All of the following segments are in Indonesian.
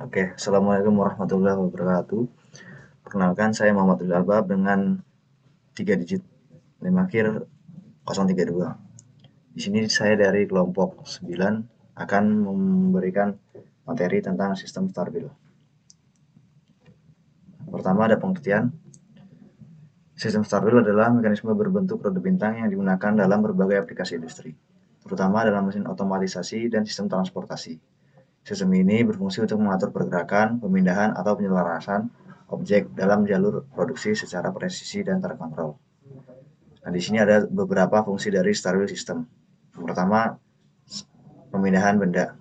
Oke, Assalamualaikum warahmatullahi wabarakatuh. Perkenalkan, saya Muhammad Albab dengan 3 digit NIM akhir 032. Di sini saya dari kelompok 9 akan memberikan materi tentang sistem stabil. Pertama ada pengertian. Sistem stabil adalah mekanisme berbentuk roda bintang yang digunakan dalam berbagai aplikasi industri, terutama dalam mesin otomatisasi dan sistem transportasi. Sistem ini berfungsi untuk mengatur pergerakan, pemindahan, atau penyelarasan objek dalam jalur produksi secara presisi dan terkontrol. Nah, di sini ada beberapa fungsi dari stabil system. Yang pertama, pemindahan benda,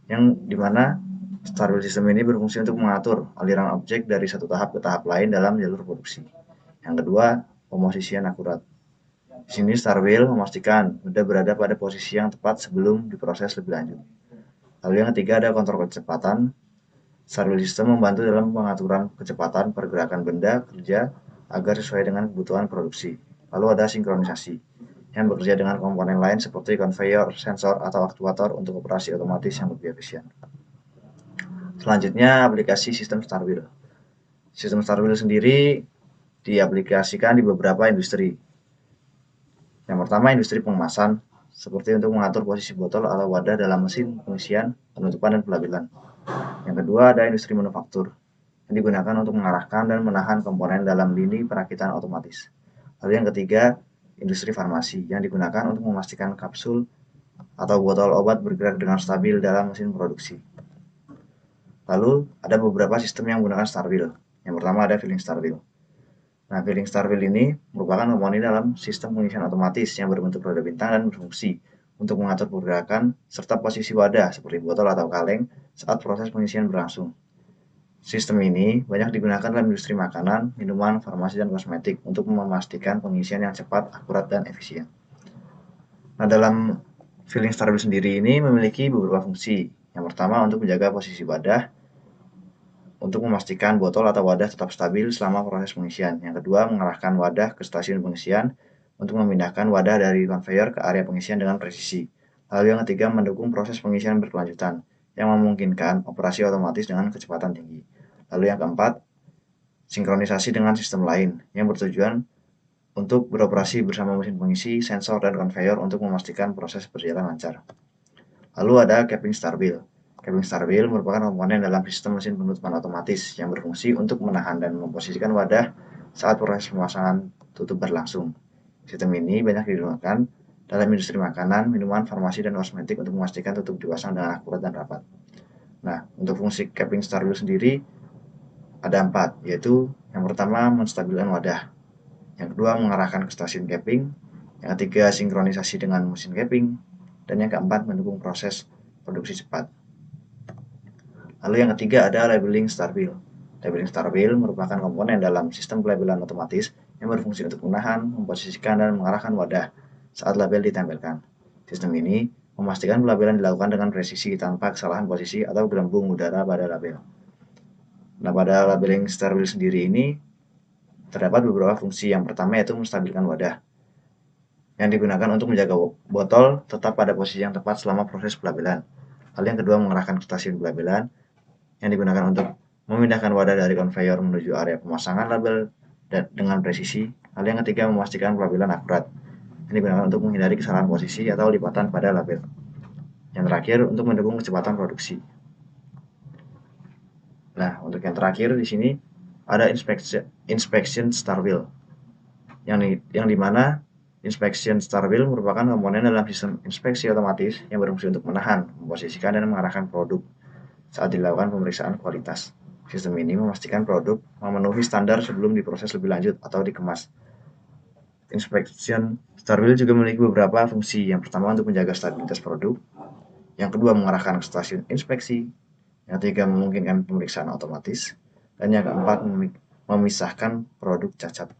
yang dimana stabil system ini berfungsi untuk mengatur aliran objek dari satu tahap ke tahap lain dalam jalur produksi. Yang kedua, pemosisian akurat. Di sini stabil memastikan benda berada pada posisi yang tepat sebelum diproses lebih lanjut. Lalu yang ketiga ada kontrol kecepatan. Stabil system membantu dalam pengaturan kecepatan pergerakan benda kerja agar sesuai dengan kebutuhan produksi. Lalu ada sinkronisasi, yang bekerja dengan komponen lain seperti conveyor, sensor, atau aktuator untuk operasi otomatis yang lebih efisien. Selanjutnya, aplikasi sistem stabil. Sistem stabil sendiri diaplikasikan di beberapa industri. Yang pertama, industri pengemasan, seperti untuk mengatur posisi botol atau wadah dalam mesin pengisian, penutupan, dan pelabelan. Yang kedua, ada industri manufaktur, yang digunakan untuk mengarahkan dan menahan komponen dalam lini perakitan otomatis. Lalu yang ketiga, industri farmasi, yang digunakan untuk memastikan kapsul atau botol obat bergerak dengan stabil dalam mesin produksi. Lalu ada beberapa sistem yang menggunakan stabil. Yang pertama ada filling stabil. Nah, filling stabil ini merupakan komponen dalam sistem pengisian otomatis yang berbentuk roda bintang dan berfungsi untuk mengatur pergerakan serta posisi wadah seperti botol atau kaleng saat proses pengisian berlangsung. Sistem ini banyak digunakan dalam industri makanan, minuman, farmasi, dan kosmetik untuk memastikan pengisian yang cepat, akurat, dan efisien. Nah, dalam filling stabil sendiri ini memiliki beberapa fungsi. Yang pertama untuk menjaga posisi wadah, untuk memastikan botol atau wadah tetap stabil selama proses pengisian. Yang kedua, mengarahkan wadah ke stasiun pengisian untuk memindahkan wadah dari conveyor ke area pengisian dengan presisi. Lalu yang ketiga, mendukung proses pengisian berkelanjutan yang memungkinkan operasi otomatis dengan kecepatan tinggi. Lalu yang keempat, sinkronisasi dengan sistem lain yang bertujuan untuk beroperasi bersama mesin pengisi, sensor, dan conveyor untuk memastikan proses berjalan lancar. Lalu ada capping stabil. Capping stabil merupakan komponen dalam sistem mesin penutupan otomatis yang berfungsi untuk menahan dan memposisikan wadah saat proses pemasangan tutup berlangsung. Sistem ini banyak digunakan dalam industri makanan, minuman, farmasi, dan kosmetik untuk memastikan tutup dipasang dengan akurat dan rapat. Nah, untuk fungsi capping stabil sendiri ada 4, yaitu yang pertama menstabilkan wadah, yang kedua mengarahkan ke stasiun capping, yang ketiga sinkronisasi dengan mesin capping, dan yang keempat mendukung proses produksi cepat. Lalu yang ketiga ada labeling stabil. Labeling stabil merupakan komponen dalam sistem pelabelan otomatis yang berfungsi untuk menahan, memposisikan, dan mengarahkan wadah saat label ditempelkan. Sistem ini memastikan pelabelan dilakukan dengan presisi tanpa kesalahan posisi atau gelembung udara pada label. Nah, pada labeling stabil sendiri ini terdapat beberapa fungsi. Yang pertama yaitu menstabilkan wadah, yang digunakan untuk menjaga botol tetap pada posisi yang tepat selama proses pelabelan. Lalu yang kedua mengarahkan ke stasiun pelabelan, yang digunakan untuk memindahkan wadah dari conveyor menuju area pemasangan label dengan presisi. Lalu yang ketiga memastikan pelabelan akurat, yang digunakan untuk menghindari kesalahan posisi atau lipatan pada label. Yang terakhir untuk mendukung kecepatan produksi. Nah, untuk yang terakhir di sini ada inspection stabil, yang dimana inspection stabil merupakan komponen dalam sistem inspeksi otomatis yang berfungsi untuk menahan, memposisikan, dan mengarahkan produk saat dilakukan pemeriksaan kualitas. Sistem ini memastikan produk memenuhi standar sebelum diproses lebih lanjut atau dikemas. Inspection stabil juga memiliki beberapa fungsi. Yang pertama untuk menjaga stabilitas produk, yang kedua mengarahkan ke stasiun inspeksi, yang ketiga memungkinkan pemeriksaan otomatis, dan yang keempat memisahkan produk cacat.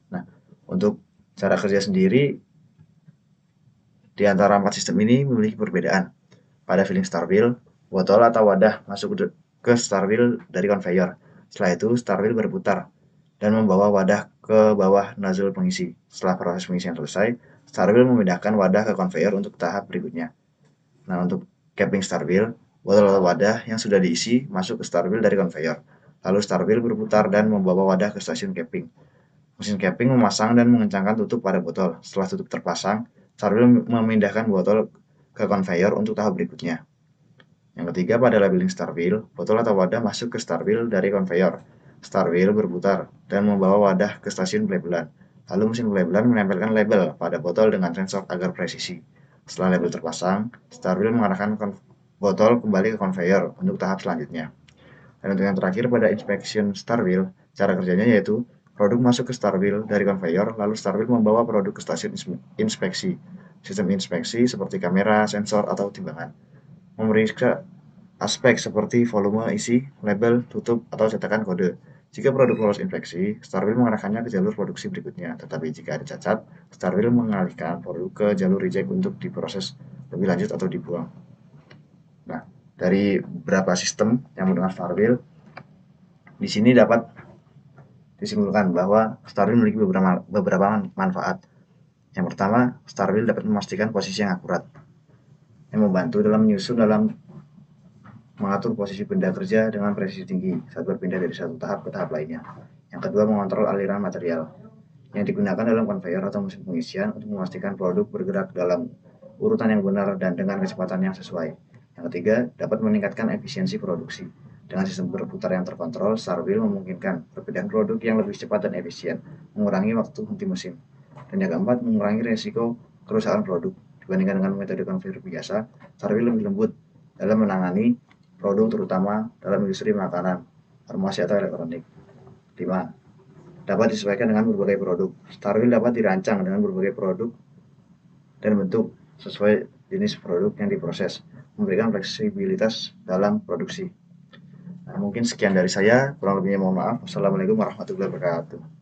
Nah, untuk cara kerja sendiri di antara 4 sistem ini memiliki perbedaan. Pada filling stabil, botol atau wadah masuk ke stabil dari conveyor. Setelah itu, stabil berputar dan membawa wadah ke bawah nozzle pengisi. Setelah proses pengisian selesai, stabil memindahkan wadah ke conveyor untuk tahap berikutnya. Nah, untuk capping stabil, botol atau wadah yang sudah diisi masuk ke star wheel dari conveyor. Lalu star wheel berputar dan membawa wadah ke stasiun capping. Mesin capping memasang dan mengencangkan tutup pada botol. Setelah tutup terpasang, star wheel memindahkan botol ke conveyor untuk tahap berikutnya. Yang ketiga, pada labeling star wheel, botol atau wadah masuk ke star wheel dari conveyor. Star wheel berputar dan membawa wadah ke stasiun pelabelan. Lalu mesin pelabelan menempelkan label pada botol dengan sensor agar presisi. Setelah label terpasang, star wheel mengarahkan botol kembali ke conveyor untuk tahap selanjutnya. Dan untuk yang terakhir, pada inspection star wheel, cara kerjanya yaitu produk masuk ke star wheel dari conveyor, lalu star wheel membawa produk ke stasiun inspeksi. Sistem inspeksi seperti kamera, sensor, atau timbangan memeriksa aspek seperti volume, isi, label, tutup, atau cetakan kode. Jika produk lolos inspeksi, Starwheel mengarahkannya ke jalur produksi berikutnya. Tetapi jika ada cacat, Starwheel mengalihkan produk ke jalur reject untuk diproses lebih lanjut atau dibuang. Nah, dari beberapa sistem yang menggunakan Starwheel, di sini dapat disimpulkan bahwa Starwheel memiliki beberapa manfaat. Yang pertama, Starwheel dapat memastikan posisi yang akurat, yang membantu dalam menyusun dalam mengatur posisi benda kerja dengan presisi tinggi saat berpindah dari satu tahap ke tahap lainnya. Yang kedua, mengontrol aliran material yang digunakan dalam conveyor atau mesin pengisian untuk memastikan produk bergerak dalam urutan yang benar dan dengan kecepatan yang sesuai. Yang ketiga, dapat meningkatkan efisiensi produksi. Dengan sistem berputar yang terkontrol, star wheel memungkinkan perbedaan produk yang lebih cepat dan efisien, mengurangi waktu henti mesin. Dan yang keempat, mengurangi resiko kerusakan produk. Dibandingkan dengan metode conveyor biasa, star wheel lebih lembut dalam menangani produk terutama dalam industri makanan, farmasi atau elektronik. 5. Dapat disesuaikan dengan berbagai produk. Star wheel dapat dirancang dengan berbagai produk dan bentuk sesuai jenis produk yang diproses, memberikan fleksibilitas dalam produksi. Nah, mungkin sekian dari saya, kurang lebihnya mohon maaf. Wassalamualaikum warahmatullahi wabarakatuh.